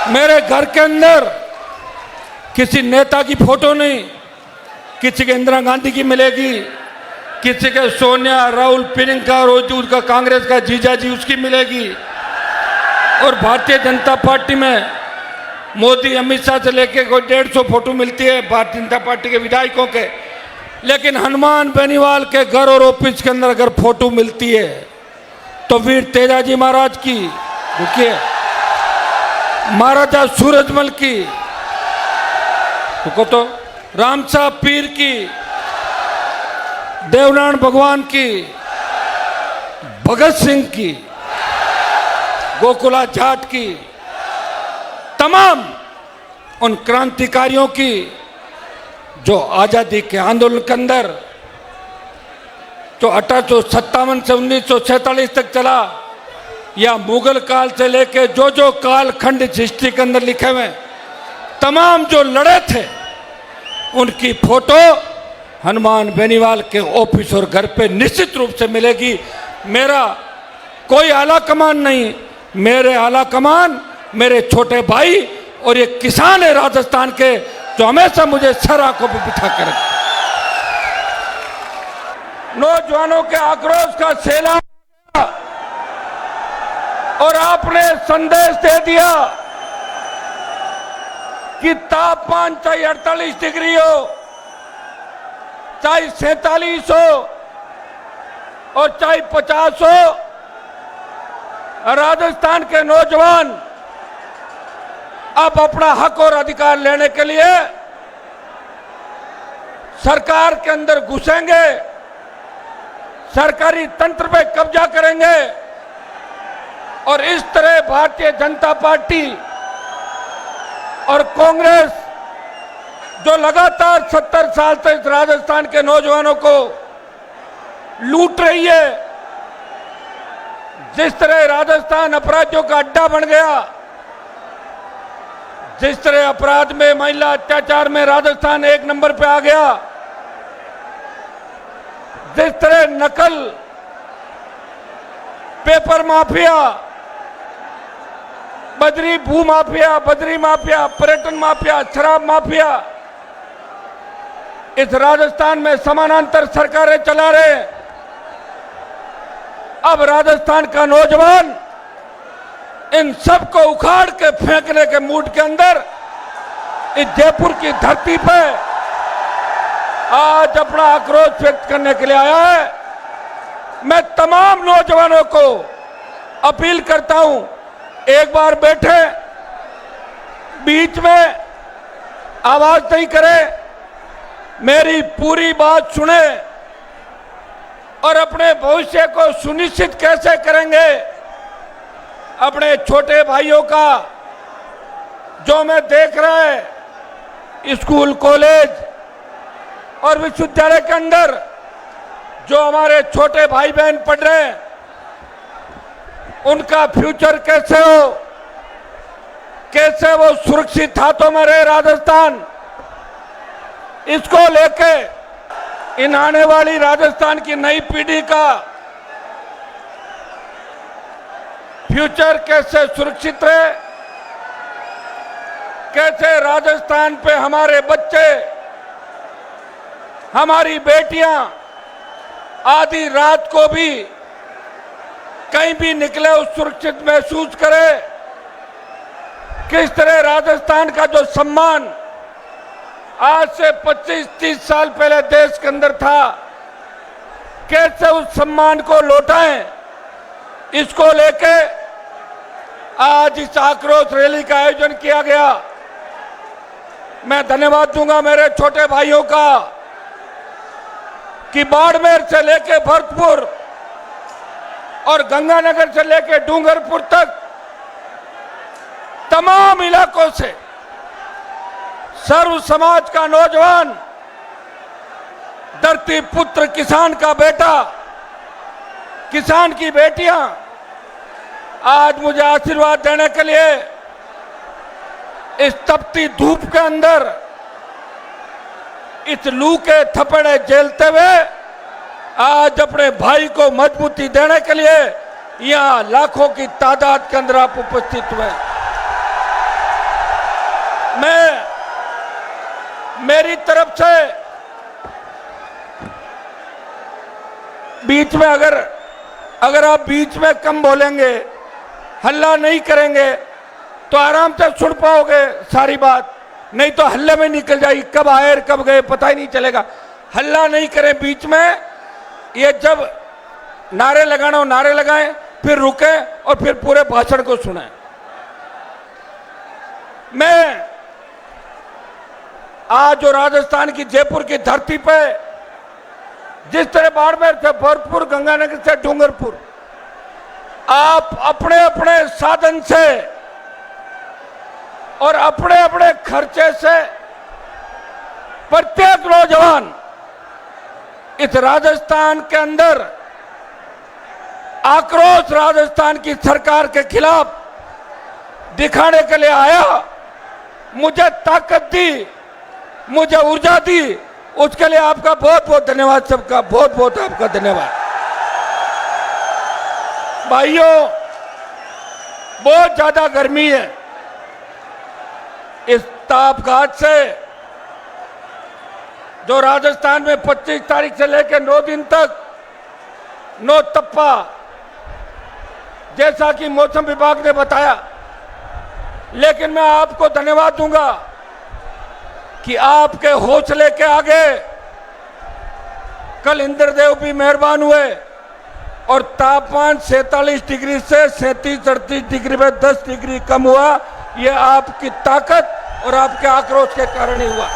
मेरे घर के अंदर किसी नेता की फोटो नहीं, किसी के इंदिरा गांधी की मिलेगी, किसी के सोनिया, राहुल, प्रियंका और उसका कांग्रेस का जीजा जी उसकी मिलेगी। और भारतीय जनता पार्टी में मोदी, अमित शाह से लेके कोई 150 फोटो मिलती है भारतीय जनता पार्टी के विधायकों के, लेकिन हनुमान बेनीवाल के घर और ऑफिस के अंदर अगर फोटो मिलती है तो वीर तेजाजी महाराज की, रुकिए, महाराजा सूरजमल की, रुको तो, राम साहब पीर की, देवनारायण भगवान की, भगत सिंह की, गोकुला जाट की, तमाम उन क्रांतिकारियों की जो आजादी के आंदोलन के अंदर जो 1857 से 1947 तक चला, या मुगल काल से लेके जो काल खंड हिस्ट्री के अंदर लिखे हुए तमाम जो लड़े थे उनकी फोटो हनुमान बेनीवाल के ऑफिस और घर पे निश्चित रूप से मिलेगी। मेरा कोई आला कमान नहीं, मेरे आला कमान मेरे छोटे भाई और ये किसान है राजस्थान के जो हमेशा मुझे सर आंखों पर बिठा कर रखते। नौजवानों के आक्रोश का सैलाब और आपने संदेश दे दिया कि तापमान चाहे 48 डिग्री हो, चाहे 47 हो और चाहे 50 हो, राजस्थान के नौजवान अब अपना हक और अधिकार लेने के लिए सरकार के अंदर घुसेंगे, सरकारी तंत्र पे कब्जा करेंगे और इस तरह भारतीय जनता पार्टी और कांग्रेस जो लगातार 70 साल से इस राजस्थान के नौजवानों को लूट रही है, जिस तरह राजस्थान अपराधियों का अड्डा बन गया, जिस तरह अपराध में, महिला अत्याचार में राजस्थान 1 नंबर पे आ गया, जिस तरह नकल, पेपर माफिया, बजरी भू माफिया, बजरी माफिया, पर्यटन माफिया, शराब माफिया इस राजस्थान में समानांतर सरकारें चला रहे। अब राजस्थान का नौजवान इन सब को उखाड़ के फेंकने के मूड के अंदर इस जयपुर की धरती पे आज अपना आक्रोश व्यक्त करने के लिए आया है। मैं तमाम नौजवानों को अपील करता हूं, एक बार बैठे, बीच में आवाज नहीं करें, मेरी पूरी बात सुने और अपने भविष्य को सुनिश्चित कैसे करेंगे, अपने छोटे भाइयों का जो मैं देख रहा है स्कूल, कॉलेज और विश्वविद्यालय के अंदर जो हमारे छोटे भाई बहन पढ़ रहे हैं, उनका फ्यूचर कैसे हो, कैसे वो सुरक्षित हाथों में रहे राजस्थान, इसको लेके इन आने वाली राजस्थान की नई पीढ़ी का फ्यूचर कैसे सुरक्षित रहे, कैसे राजस्थान पे हमारे बच्चे, हमारी बेटियां आधी रात को भी कहीं भी निकले उस सुरक्षित महसूस करे, किस तरह राजस्थान का जो सम्मान आज से 25-30 साल पहले देश के अंदर था, कैसे उस सम्मान को लौटाएं, इसको लेके आज इस आक्रोश रैली का आयोजन किया गया। मैं धन्यवाद दूंगा मेरे छोटे भाइयों का कि बाड़मेर से लेके भरतपुर और गंगानगर से लेके डूंगरपुर तक तमाम इलाकों से सर्व समाज का नौजवान, धरती पुत्र, किसान का बेटा, किसान की बेटियां आज मुझे आशीर्वाद देने के लिए इस तपती धूप के अंदर इस लू के थपड़े झेलते हुए आज अपने भाई को मजबूती देने के लिए यहां लाखों की तादाद के अंदर आप उपस्थित हुए। मैं मेरी तरफ से बीच में अगर आप बीच में कम बोलेंगे, हल्ला नहीं करेंगे तो आराम से सुन पाओगे सारी बात, नहीं तो हल्ले में निकल जाएगी। कब आए और कब गए पता ही नहीं चलेगा। हल्ला नहीं करें बीच में। ये जब नारे लगाना हो नारे लगाएं, फिर रुके और फिर पूरे भाषण को सुने। मैं आज जो राजस्थान की जयपुर की धरती पे जिस तरह बाड़मेर से भरतपुर, गंगानगर से डूंगरपुर, आप अपने अपने साधन से और अपने अपने खर्चे से प्रत्येक नौजवान इस राजस्थान के अंदर आक्रोश राजस्थान की सरकार के खिलाफ दिखाने के लिए आया, मुझे ताकत दी, मुझे ऊर्जा दी, उसके लिए आपका बहुत बहुत धन्यवाद। सबका बहुत बहुत आपका धन्यवाद। भाइयों, बहुत ज्यादा गर्मी है। इस तापघात से जो राजस्थान में 25 तारीख से लेकर 9 दिन तक नो तप्पा, जैसा कि मौसम विभाग ने बताया, लेकिन मैं आपको धन्यवाद दूंगा कि आपके हौसले के आगे कल इंद्रदेव भी मेहरबान हुए और तापमान 47 डिग्री से 37-38 डिग्री में 10 डिग्री कम हुआ। यह आपकी ताकत और आपके आक्रोश के कारण ही हुआ।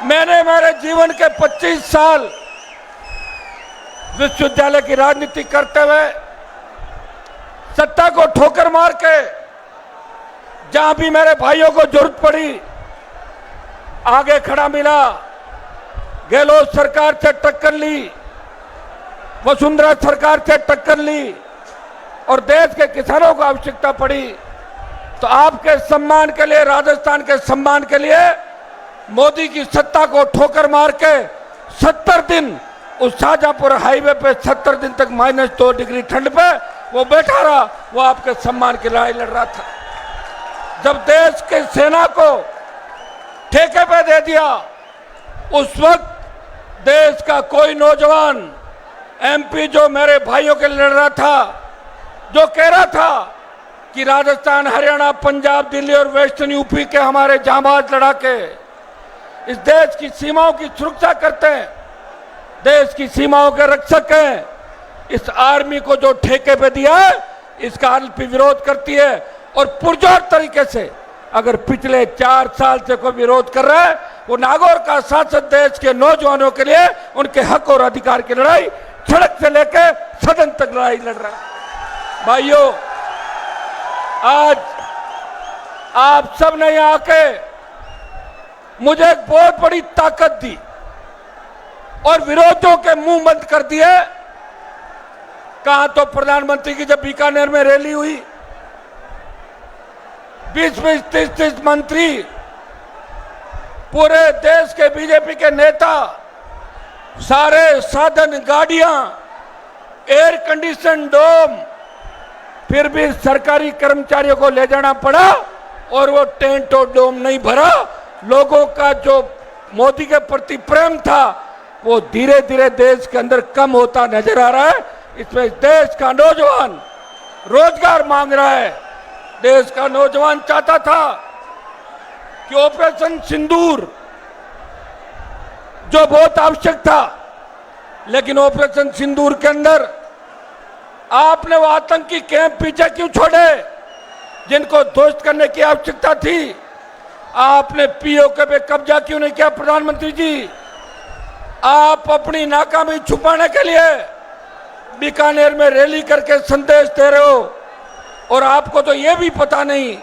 मैंने मेरे जीवन के 25 साल विश्वविद्यालय की राजनीति करते हुए सत्ता को ठोकर मार के जहां भी मेरे भाइयों को जरूरत पड़ी आगे खड़ा मिला। गहलोत सरकार से टक्कर ली, वसुंधरा सरकार से टक्कर ली और देश के किसानों को आवश्यकता पड़ी तो आपके सम्मान के लिए, राजस्थान के सम्मान के लिए मोदी की सत्ता को ठोकर मार के 70 दिन उस शाहजहांपुर हाईवे पे 70 दिन तक -2 डिग्री ठंड पे वो बैठा रहा। वो आपके सम्मान की लड़ाई लड़ रहा था। जब देश की सेना को ठेके पे दे दिया, उस वक्त देश का कोई नौजवान एमपी जो मेरे भाइयों के लिए लड़ रहा था, जो कह रहा था कि राजस्थान, हरियाणा, पंजाब, दिल्ली और वेस्टर्न यूपी के हमारे जांबाज लड़ाके इस देश की सीमाओं की सुरक्षा करते हैं, देश की सीमाओं के रक्षक हैं, इस आर्मी को जो ठेके पे दिया है इसका आरएलपी विरोध करती है। और पुरजोर तरीके से अगर पिछले 4 साल से कोई विरोध कर रहा है, वो नागौर का सांसद देश के नौजवानों के लिए उनके हक और अधिकार की लड़ाई सड़क से लेकर सदन तक लड़ाई लड़ रहा है। भाइयों, आज आप सब ने यहां आके मुझे एक बहुत बड़ी ताकत दी और विरोधियों के मुंह बंद कर दिए। कहा तो प्रधानमंत्री की जब बीकानेर में रैली हुई, 20-20, 30-30 मंत्री, पूरे देश के बीजेपी के नेता, सारे साधन, गाड़ियां, एयर कंडीशन डोम, फिर भी सरकारी कर्मचारियों को ले जाना पड़ा और वो टेंट और डोम नहीं भरा। लोगों का जो मोदी के प्रति प्रेम था वो धीरे धीरे देश के अंदर कम होता नजर आ रहा है। इसमें देश का नौजवान रोजगार मांग रहा है। देश का नौजवान चाहता था कि ऑपरेशन सिंदूर जो बहुत आवश्यक था, लेकिन ऑपरेशन सिंदूर के अंदर आपने वो आतंकी कैंप पीछे क्यों छोड़े जिनको ध्वस्त करने की आवश्यकता थी? आपने पीओके पे कब्जा क्यों नहीं किया? प्रधानमंत्री जी, आप अपनी नाकामी छुपाने के लिए बीकानेर में रैली करके संदेश दे रहे हो और आपको तो यह भी पता नहीं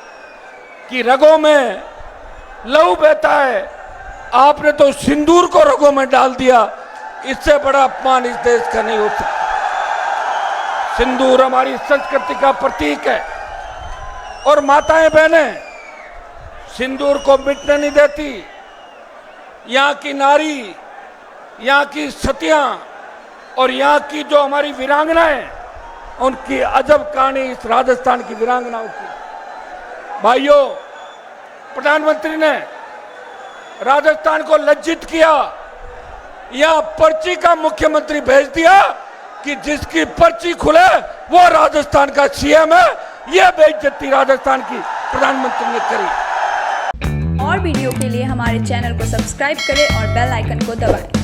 कि रगों में लहू बहता है। आपने तो सिंदूर को रगों में डाल दिया। इससे बड़ा अपमान इस देश का नहीं हो सकता। सिंदूर हमारी संस्कृति का प्रतीक है और माताएं बहनें सिंदूर को मिटने नहीं देती। यहाँ की नारी, यहाँ की सतियां और यहाँ की जो हमारी वीरांगनाएं, उनकी अजब कहानी इस राजस्थान की वीरांगनाओं की। भाइयों, प्रधानमंत्री ने राजस्थान को लज्जित किया, या पर्ची का मुख्यमंत्री भेज दिया कि जिसकी पर्ची खुले वो राजस्थान का सीएम है। यह बेइज्जती राजस्थान की प्रधानमंत्री ने करी। और वीडियो के लिए हमारे चैनल को सब्सक्राइब करें और बेल आइकन को दबाएं।